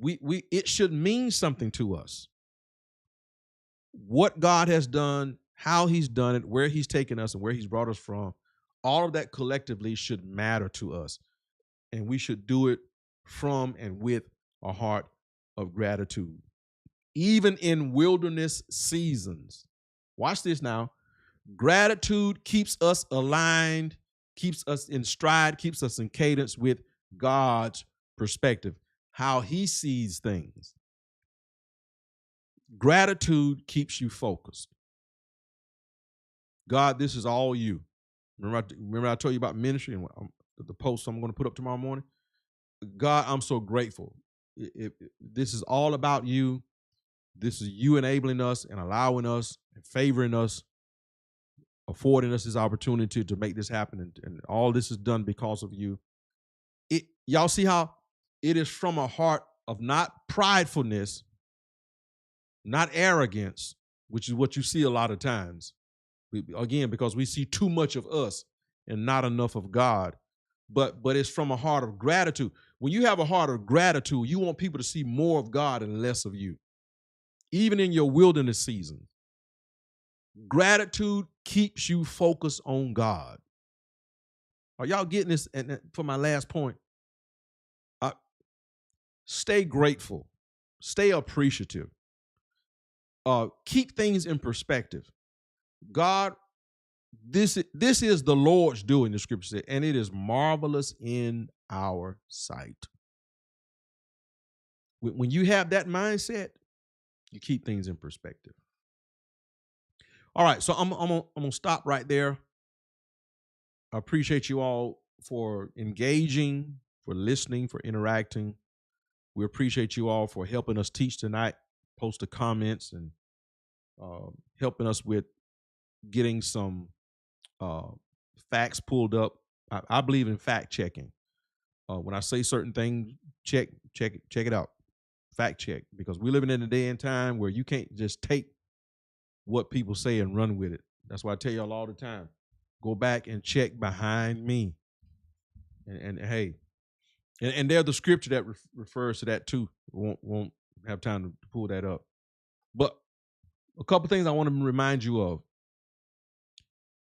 It should mean something to us. What God has done, how he's done it, where he's taken us and where he's brought us from, all of that collectively should matter to us. And we should do it from and with a heart of gratitude. Even in wilderness seasons. Watch this now. Gratitude keeps us aligned, keeps us in stride, keeps us in cadence with God's perspective, how he sees things. Gratitude keeps you focused. God, this is all you. Remember I told you about ministry and the post I'm going to put up tomorrow morning? God, I'm so grateful. This is all about you. This is you enabling us and allowing us and favoring us, affording us this opportunity to make this happen. And all this is done because of you. Y'all see how it is from a heart of not pridefulness, not arrogance, which is what you see a lot of times. Again, because we see too much of us and not enough of God. But it's from a heart of gratitude. When you have a heart of gratitude, you want people to see more of God and less of you. Even in your wilderness season, gratitude keeps you focused on God. Are y'all getting this? And for my last point, stay grateful, stay appreciative, keep things in perspective. God, this is the Lord's doing, the scripture said, and it is marvelous in our sight. When you have that mindset, you keep things in perspective. All right, so I'm gonna stop right there. I appreciate you all for engaging, for listening, for interacting. We appreciate you all for helping us teach tonight, post the comments, and helping us with getting some facts pulled up. I believe in fact checking. When I say certain things, check it out. Fact check, because we're living in a day and time where you can't just take what people say and run with it. That's why I tell y'all all the time, go back and check behind me. And hey, and there's the scripture that refers to that too. Won't have time to pull that up. But a couple things I want to remind you of.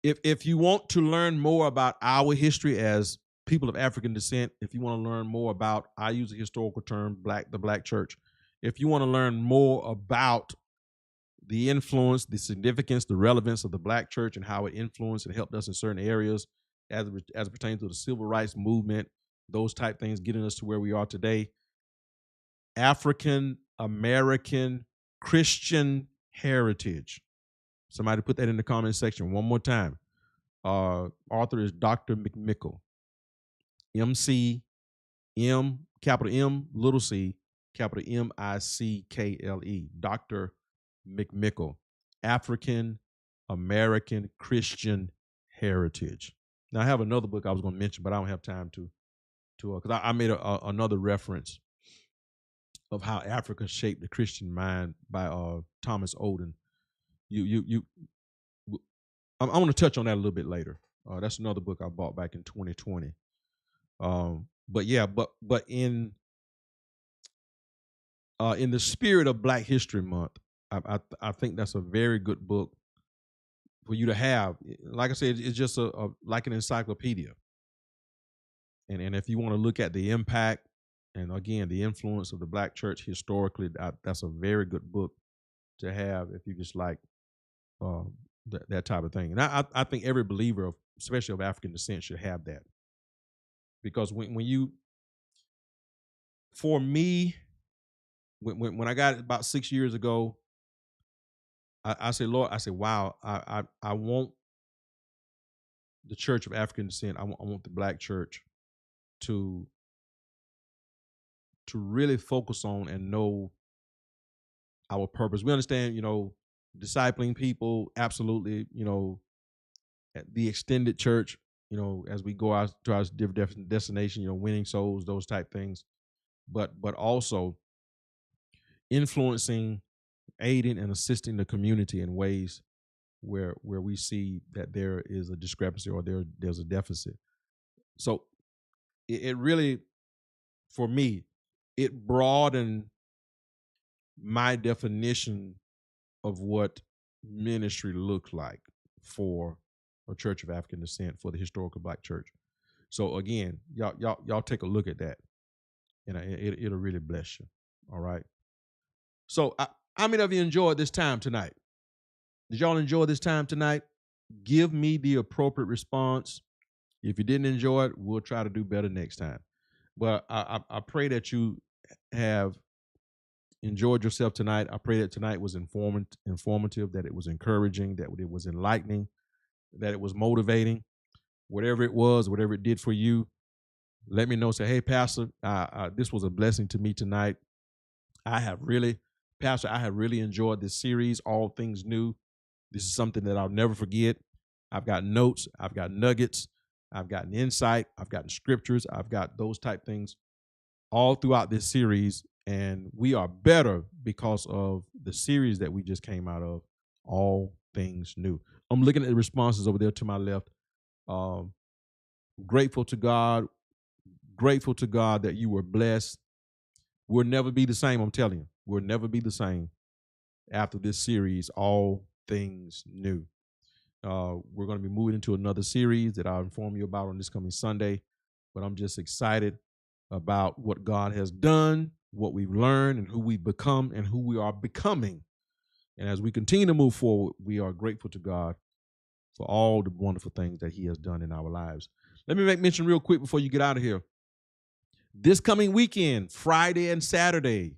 If you want to learn more about our history as people of African descent, if you want to learn more about, I use a historical term, the Black church. If you want to learn more about the influence, the significance, the relevance of the Black church and how it influenced and helped us in certain areas as it pertains to the civil rights movement, those type things getting us to where we are today. African American Christian heritage. Somebody put that in the comment section one more time. Author is Dr. McMickle. MC M, capital M, little c, capital Mickle. Dr. McMickle. African American Christian Heritage. Now I have another book I was going to mention, but I don't have time to because I made another reference of how Africa shaped the Christian mind by Thomas Oden. I want to touch on that a little bit later. That's another book I bought back in 2020. But in the spirit of Black History Month, I think that's a very good book for you to have. Like I said, it's just like an encyclopedia. And if you want to look at the impact and again the influence of the Black church historically, that's a very good book to have if you just like that type of thing. And I think every believer, especially of African descent, should have that, because when you, for me, when I got it about 6 years ago, I said, Lord, I said, wow, I want the Church of African Descent. I want the Black church to really focus on and know our purpose. We understand, discipling people, absolutely, at the extended church, as we go out to our different destination, winning souls, those type things, but also influencing, aiding, and assisting the community in ways where we see that there is a discrepancy or there's a deficit. So it really, for me, it broadened my definition of what ministry looks like for a Church of African Descent, for the historical Black church. So again, y'all take a look at that, and it'll really bless you. All right. So how many of you enjoyed this time tonight? Did y'all enjoy this time tonight? Give me the appropriate response. If you didn't enjoy it, we'll try to do better next time. But I pray that you have enjoyed yourself tonight. I pray that tonight was informative, that it was encouraging, that it was enlightening, that it was motivating. Whatever it was, whatever it did for you, let me know. Say, hey, Pastor, this was a blessing to me tonight. Pastor, I have really enjoyed this series, All Things New. This is something that I'll never forget. I've got notes, I've got nuggets, I've gotten insight, I've gotten scriptures, I've got those type things all throughout this series. And we are better because of the series that we just came out of, All Things New. I'm looking at the responses over there to my left. Grateful to God that you were blessed. We'll never be the same, I'm telling you. We'll never be the same after this series, All Things New. We're going to be moving into another series that I'll inform you about on this coming Sunday. But I'm just excited about what God has done, what we've learned, and who we've become, and who we are becoming. And as we continue to move forward, we are grateful to God for all the wonderful things that he has done in our lives. Let me make mention real quick before you get out of here. This coming weekend, Friday and Saturday,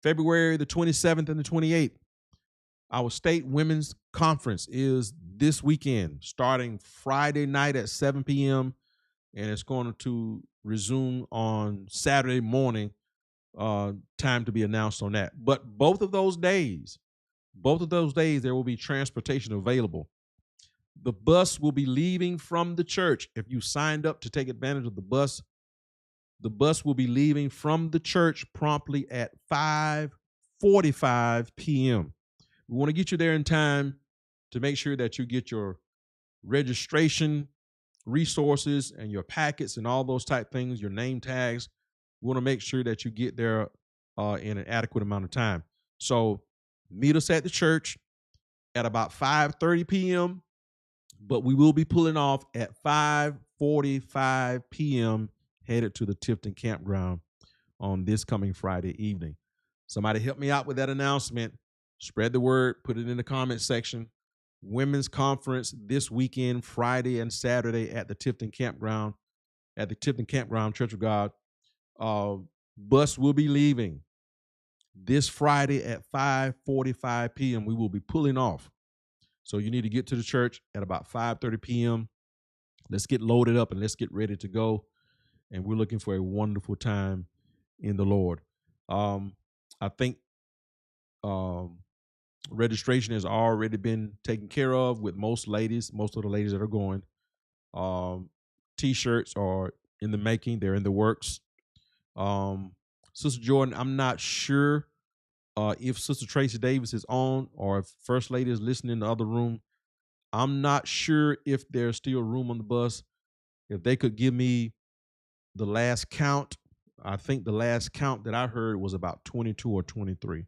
February the 27th and the 28th, our state women's conference is this weekend, starting Friday night at 7 p.m., and it's going to resume on Saturday morning, time to be announced on that. But both of those days, there will be transportation available. The bus will be leaving from the church. If you signed up to take advantage of the bus will be leaving from the church promptly at 5:45 p.m. We want to get you there in time to make sure that you get your registration resources and your packets and all those type things, your name tags. We want to make sure that you get there in an adequate amount of time. So meet us at the church at about 5:30 p.m., but we will be pulling off at 5:45 p.m., headed to the Tifton Campground on this coming Friday evening. Somebody help me out with that announcement. Spread the word, put it in the comment section. Women's conference this weekend, Friday and Saturday at the Tifton Campground, Church of God. Bus will be leaving this Friday at 5:45 p.m. We will be pulling off. So you need to get to the church at about 5:30 p.m. Let's get loaded up and let's get ready to go. And we're looking for a wonderful time in the Lord. I think um, registration has already been taken care of with most of the ladies that are going. Um, T-shirts are in the making; they're in the works. Um, Sister Jordan, I'm not sure if Sister Tracy Davis is on or if First Lady is listening in the other room. I'm not sure if there's still room on the bus. If they could give me the last count, I think the last count that I heard was about 22 or 23.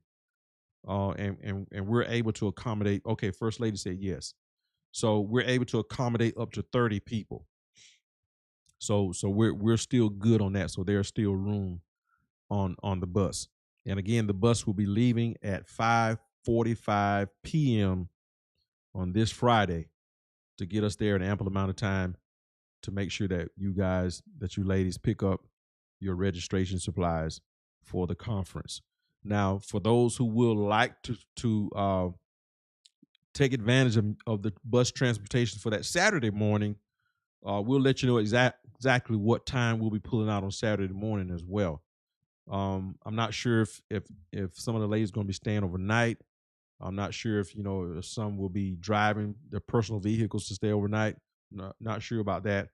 And we're able to accommodate. Okay, First Lady said yes, so we're able to accommodate up to 30 people. So we're still good on that. So there's still room on the bus. And again, the bus will be leaving at 5:45 p.m. on this Friday to get us there an ample amount of time to make sure that you ladies pick up your registration supplies for the conference. Now, for those who will like to take advantage of the bus transportation for that Saturday morning, we'll let you know exactly what time we'll be pulling out on Saturday morning as well. I'm not sure if some of the ladies are going to be staying overnight. I'm not sure if if some will be driving their personal vehicles to stay overnight. Not sure about that.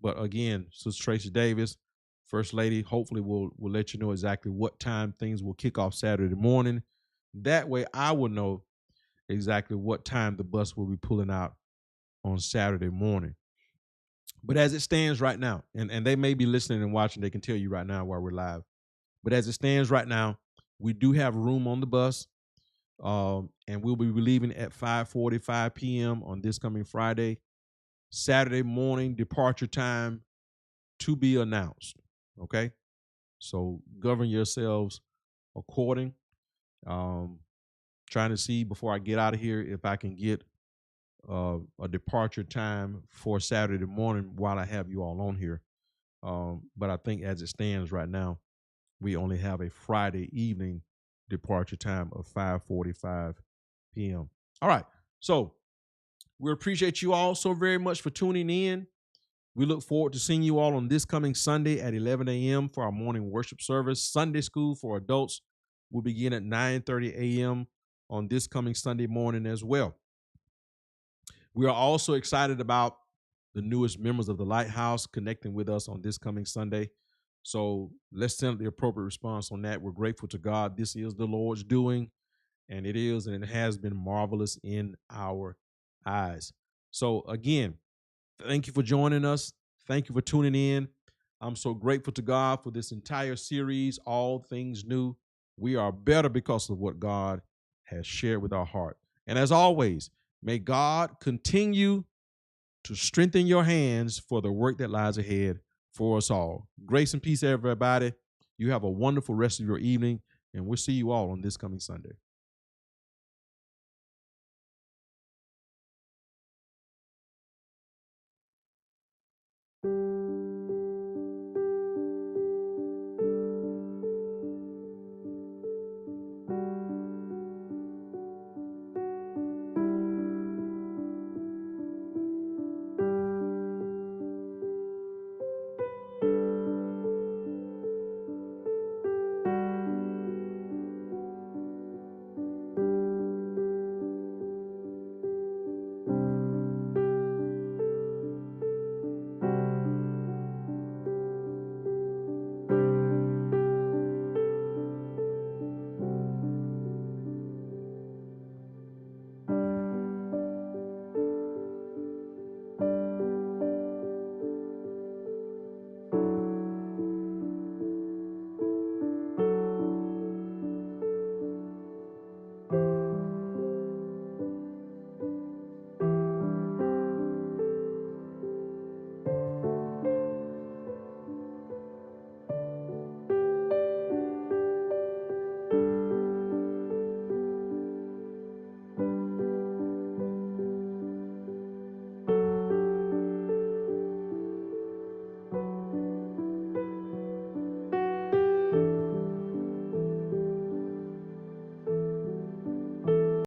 But again, Sister Tracy Davis, First Lady, hopefully will let you know exactly what time things will kick off Saturday morning. That way I will know exactly what time the bus will be pulling out on Saturday morning. But as it stands right now, and they may be listening and watching, they can tell you right now while we're live. But as it stands right now, we do have room on the bus. And we'll be leaving at 5:45 p.m. on this coming Friday. Saturday morning departure time to be announced. Okay, so govern yourselves according. Trying to see before I get out of here if I can get a departure time for Saturday morning while I have you all on here. But I think as it stands right now, we only have a Friday evening departure time of 5:45 p.m. All right. So we appreciate you all so very much for tuning in. We look forward to seeing you all on this coming Sunday at 11 a.m. for our morning worship service. Sunday school for adults will begin at 9:30 a.m. on this coming Sunday morning as well. We are also excited about the newest members of the Lighthouse connecting with us on this coming Sunday. So let's send the appropriate response on that. We're grateful to God. This is the Lord's doing, and it is, and it has been marvelous in our eyes. So again, thank you for joining us. Thank you for tuning in. I'm so grateful to God for this entire series, All Things New. We are better because of what God has shared with our heart. And as always, may God continue to strengthen your hands for the work that lies ahead for us all. Grace and peace, everybody. You have a wonderful rest of your evening, and we'll see you all on this coming Sunday.